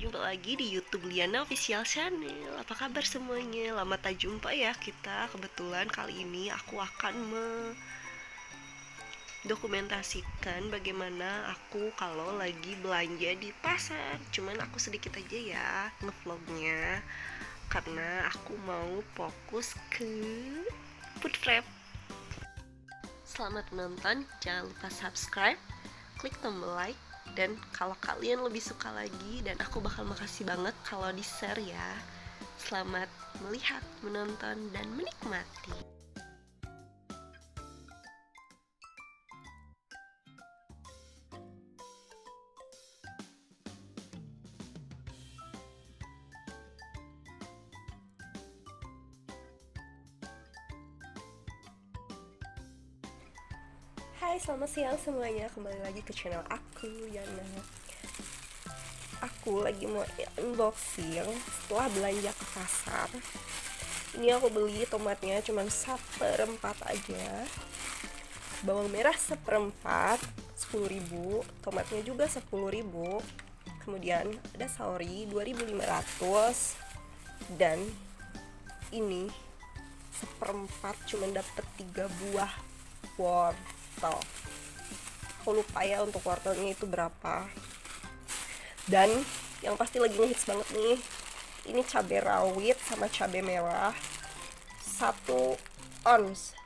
jumpa lagi di YouTube Liana Official Channel. Apa kabar semuanya? Lama tak jumpa ya kita. Kebetulan kali ini aku akan mendokumentasikan bagaimana aku kalau lagi belanja di pasar. Cuman aku sedikit aja ya ngevlognya, karena aku mau fokus ke food prep. Selamat menonton, jangan lupa subscribe, klik tombol like, dan kalau kalian lebih suka lagi, dan aku bakal makasih banget kalau di share ya. Selamat melihat, menonton, dan menikmati. Hai, selamat siang semuanya. Kembali lagi ke channel aku, Yana. Aku lagi mau unboxing setelah belanja ke pasar. Ini aku beli tomatnya cuma 1/4 aja, bawang merah 1/4 10.000, tomatnya juga 10.000, kemudian ada sauri 2.500, dan ini 1/4 cuma dapet 3 buah wortel. Aku lupa ya untuk wortelnya itu berapa. Dan yang pasti lagi ngehits banget nih, ini cabai rawit sama cabai merah 1 ons,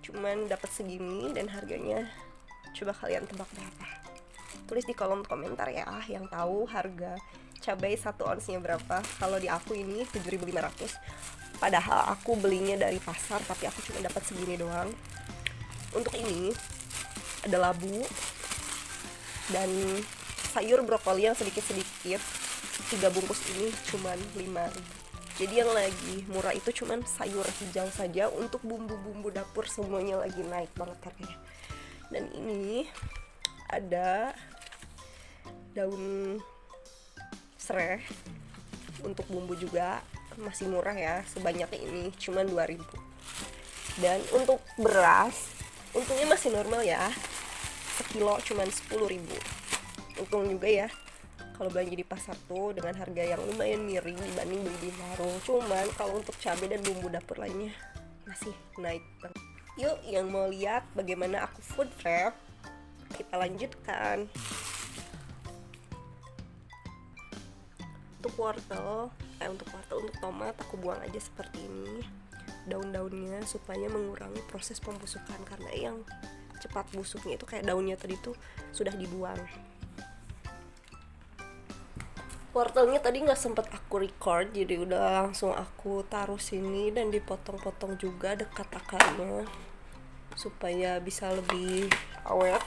cuman dapat segini, dan harganya coba kalian tebak berapa? Tulis di kolom komentar ya yang tahu harga cabai 1 onsnya berapa. Kalau di aku ini 7.500, padahal aku belinya dari pasar, tapi aku cuma dapat segini doang. Untuk ini ada labu dan sayur brokoli yang sedikit-sedikit. 3 bungkus ini cuman 5.000. Jadi yang lagi murah itu cuman sayur hijau saja. Untuk bumbu-bumbu dapur semuanya lagi naik banget harganya. Dan ini ada daun serai untuk bumbu juga, masih murah ya, sebanyak ini cuman 2.000. Dan untuk beras untungnya masih normal ya, sekilo cuman 10.000. Untung juga ya kalau belanja di pasar tuh dengan harga yang lumayan miring dibanding beli di warung. Cuman kalau untuk cabai dan bumbu dapur lainnya masih naik banget. Yuk, yang mau lihat bagaimana aku food prep, kita lanjutkan. Untuk untuk tomat aku buang aja seperti ini daun-daunnya, supaya mengurangi proses pembusukan, karena yang cepat busuknya itu kayak daunnya tadi tuh sudah dibuang. Wortelnya tadi nggak sempet aku record, jadi udah langsung aku taruh sini dan dipotong-potong juga dekat akarnya supaya bisa lebih awet.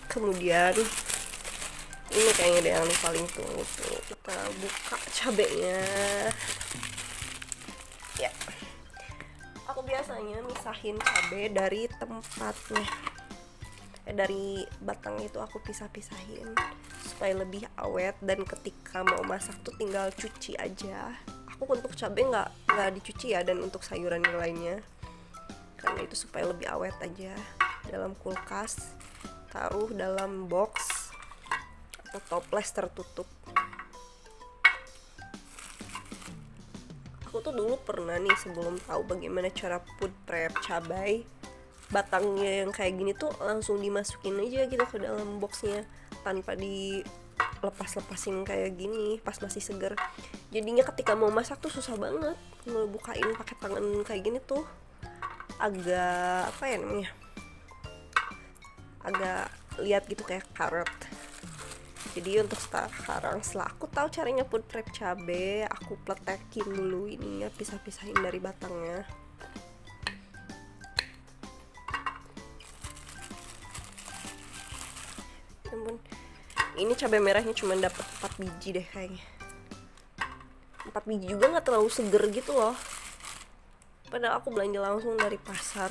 Kemudian ini kayaknya deh yang paling tunggu tuh, kita buka cabenya ya. Aku biasanya misahin cabai dari tempatnya, dari batangnya itu aku pisah-pisahin supaya lebih awet, dan ketika mau masak tuh tinggal cuci aja. Aku untuk cabai nggak dicuci ya, dan untuk sayuran yang lainnya, karena itu supaya lebih awet aja. Dalam kulkas, taruh dalam box atau toples tertutup. Aku tuh dulu pernah nih, sebelum tahu bagaimana cara food prep cabai, batangnya yang kayak gini tuh langsung dimasukin aja gitu ke dalam boxnya tanpa dilepas-lepasin kayak gini pas masih seger. Jadinya ketika mau masak tuh susah banget ngebukain pakai tangan kayak gini tuh, agak apa ya namanya, agak lihat gitu kayak karet. Jadi untuk sekarang, setelah aku tahu caranya food prep cabai, aku pletekin dulu ininya, pisah-pisahin dari batangnya. Namun ini cabai merahnya cuma dapat 4 biji deh kayaknya. 4 biji juga nggak terlalu seger gitu loh, padahal aku belanja langsung dari pasar.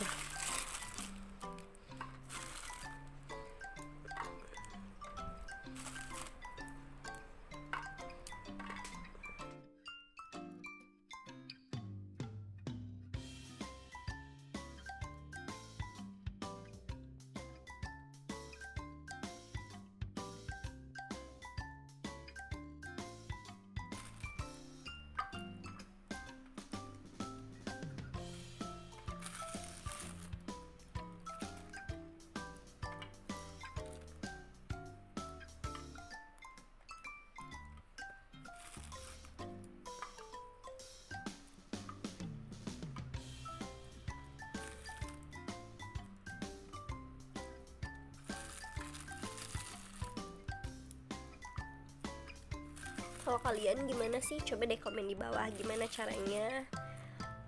Kalau kalian gimana sih? Coba deh komen di bawah gimana caranya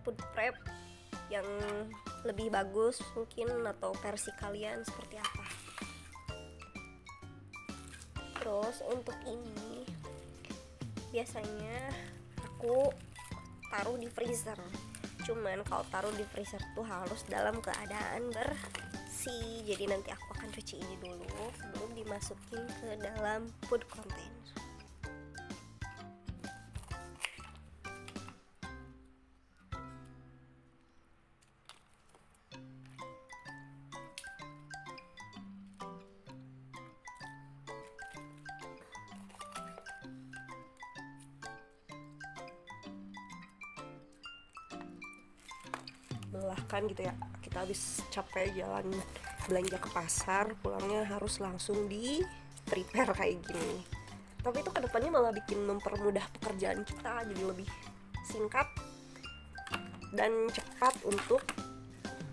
food prep yang lebih bagus mungkin, atau versi kalian seperti apa. Terus untuk ini biasanya aku taruh di freezer. Cuman kalau taruh di freezer tuh harus dalam keadaan bersih. Jadi nanti aku akan cuci ini dulu sebelum dimasukin ke dalam food container. Melelahkan gitu ya, kita habis capek jalan belanja ke pasar, pulangnya harus langsung di prepare kayak gini. Tapi itu kedepannya malah bikin mempermudah pekerjaan kita, jadi lebih singkat dan cepat untuk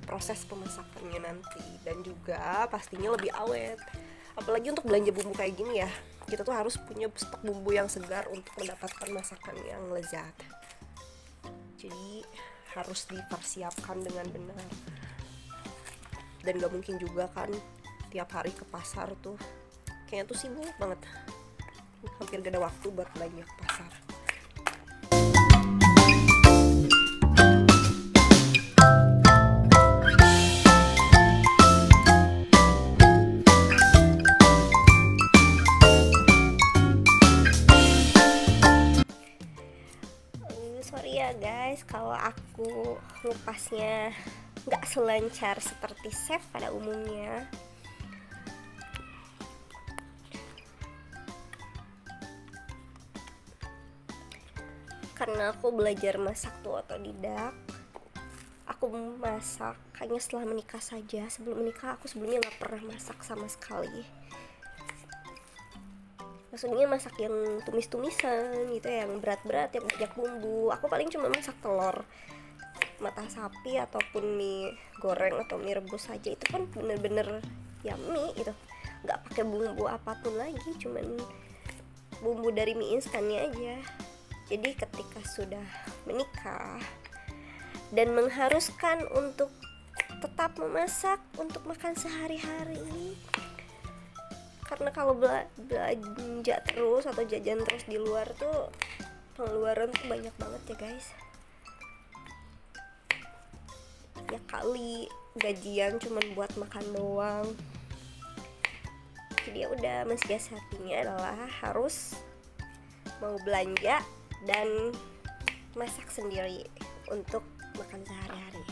proses pemasakannya nanti, dan juga pastinya lebih awet. Apalagi untuk belanja bumbu kayak gini ya, kita tuh harus punya stok bumbu yang segar untuk mendapatkan masakan yang lezat. Jadi harus dipersiapkan dengan benar, dan gak mungkin juga kan tiap hari ke pasar tuh, kayaknya tuh sibuk banget, hampir gak ada waktu buat belanja ke pasar. Sorry ya guys kalau aku ngupasnya nggak selancar seperti chef pada umumnya. Karena aku belajar masak tuh otodidak. Aku masak hanya setelah menikah saja. Sebelum menikah aku sebelumnya nggak pernah masak sama sekali. Maksudnya masak yang tumis-tumisan gitu, yang berat-berat, yang banyak bumbu. Aku paling cuma masak telur mata sapi ataupun mie goreng atau mie rebus saja. Itu pun bener-bener yummy gitu, nggak pakai bumbu apapun lagi, cuman bumbu dari mie instannya aja. Jadi ketika sudah menikah dan mengharuskan untuk tetap memasak untuk makan sehari-hari, karena kalau belanja terus atau jajan terus di luar tuh pengeluaran tuh banyak banget ya guys. Ya kali gajian cuman buat makan doang. Jadi ya udah, mensiasatinya adalah harus mau belanja dan masak sendiri untuk makan sehari-hari.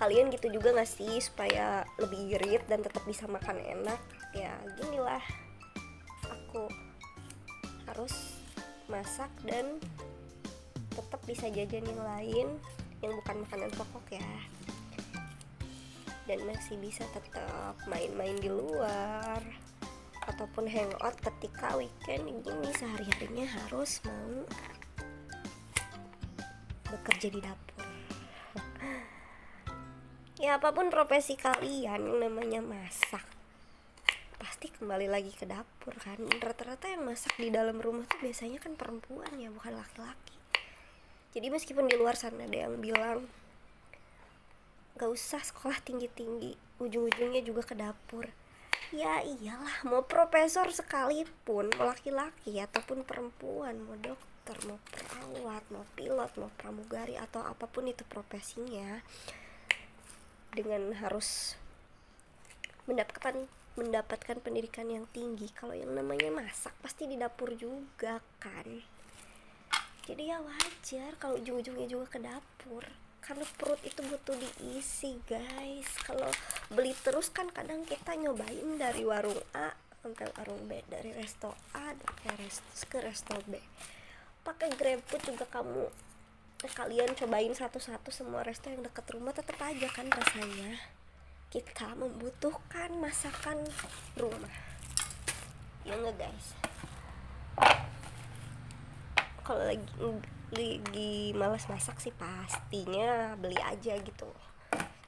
Kalian gitu juga gak sih supaya lebih irit dan tetap bisa makan enak? Ya ginilah, aku harus masak dan tetap bisa jajan yang lain yang bukan makanan pokok ya, dan masih bisa tetap main-main di luar ataupun hangout ketika weekend ini. Sehari-harinya harus mau bekerja di dapur. Ya apapun profesi kalian, yang namanya masak pasti kembali lagi ke dapur kan. Rata-rata yang masak di dalam rumah tuh biasanya kan perempuan ya, bukan laki-laki. Jadi meskipun di luar sana ada yang bilang gak usah sekolah tinggi-tinggi, ujung-ujungnya juga ke dapur. Ya iyalah, mau profesor sekalipun, mau laki-laki ataupun perempuan, mau dokter, mau perawat, mau pilot, mau pramugari, atau apapun itu profesinya, dengan harus mendapatkan pendidikan yang tinggi, kalau yang namanya masak pasti di dapur juga kan. Jadi ya wajar kalau ujung-ujungnya juga ke dapur, karena perut itu butuh diisi guys. Kalau beli terus kan kadang kita nyobain dari warung A sampai warung B, dari resto A ke resto B, pakai GrabFood juga kalian cobain satu-satu semua resto yang dekat rumah, tetap aja kan rasanya kita membutuhkan masakan rumah, ya nggak guys? Kalau lagi malas masak sih pastinya beli aja gitu,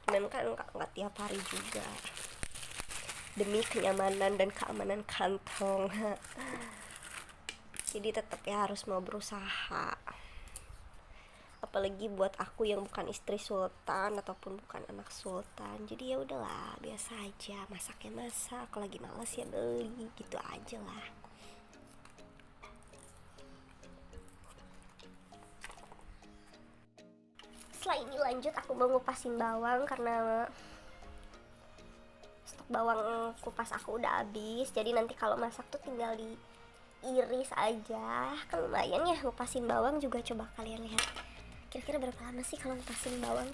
cuman kan nggak tiap hari juga. demi kenyamanan dan keamanan kantong. Jadi tetap ya harus mau berusaha, apalagi buat aku yang bukan istri sultan ataupun bukan anak sultan. Jadi ya udahlah, biasa aja, masaknya masak, kalau lagi malas ya beli, gitu aja lah. Setelah ini lanjut aku mau ngupasin bawang karena stok bawang kupas aku udah habis. Jadi nanti kalau masak tuh tinggal diiris aja. Kan lumayan ya ngupasin bawang juga. Coba kalian lihat, kira-kira berapa lama sih kalau ngupasin bawang?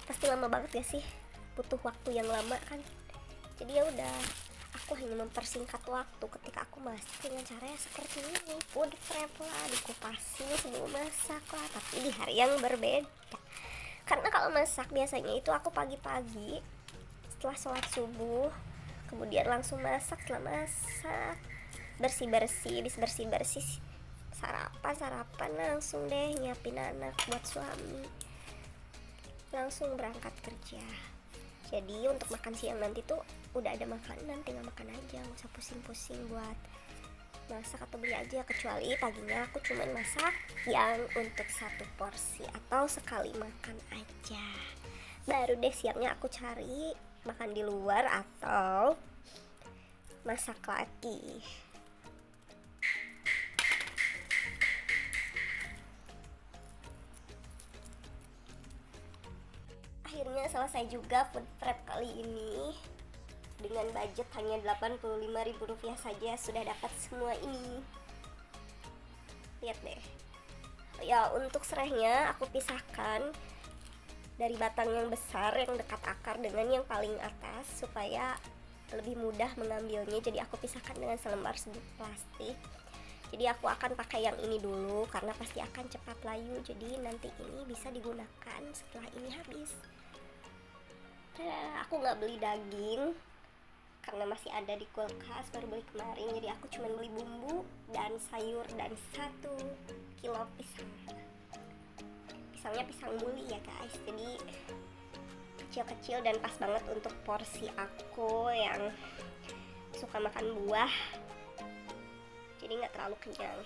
Pasti lama banget gak sih? Butuh waktu yang lama kan. Jadi ya udah, aku hanya mempersingkat waktu ketika aku masak dengan cara seperti ini. Food prep lah, dikupasin sebelum masak lah, tapi di hari yang berbeda. Karena kalau masak biasanya itu aku pagi-pagi setelah sholat subuh, kemudian langsung masak. Setelah masak bersih-bersih, habis bersih-bersih sarapan langsung deh nyiapin anak buat suami, langsung berangkat kerja. Jadi untuk makan siang nanti tuh udah ada makanan, tinggal makan aja, nggak usah pusing-pusing buat masak atau beli aja. Kecuali paginya aku cuman masak yang untuk satu porsi atau sekali makan aja, baru deh siangnya aku cari makan di luar atau masak lagi. Akhirnya selesai juga food prep kali ini. Dengan budget hanya Rp85.000 saja sudah dapat semua ini. Lihat deh. Ya, untuk serehnya aku pisahkan dari batang yang besar yang dekat akar dengan yang paling atas supaya lebih mudah mengambilnya. Jadi aku pisahkan dengan selembar serbuk plastik. Jadi aku akan pakai yang ini dulu karena pasti akan cepat layu. Jadi nanti ini bisa digunakan setelah ini habis. Aku nggak beli daging karena masih ada di kulkas, baru beli kemarin. Jadi aku cuma beli bumbu dan sayur dan 1 kilo pisang. Pisangnya pisang buli ya guys, jadi kecil-kecil dan pas banget untuk porsi aku yang suka makan buah, jadi nggak terlalu kenyang.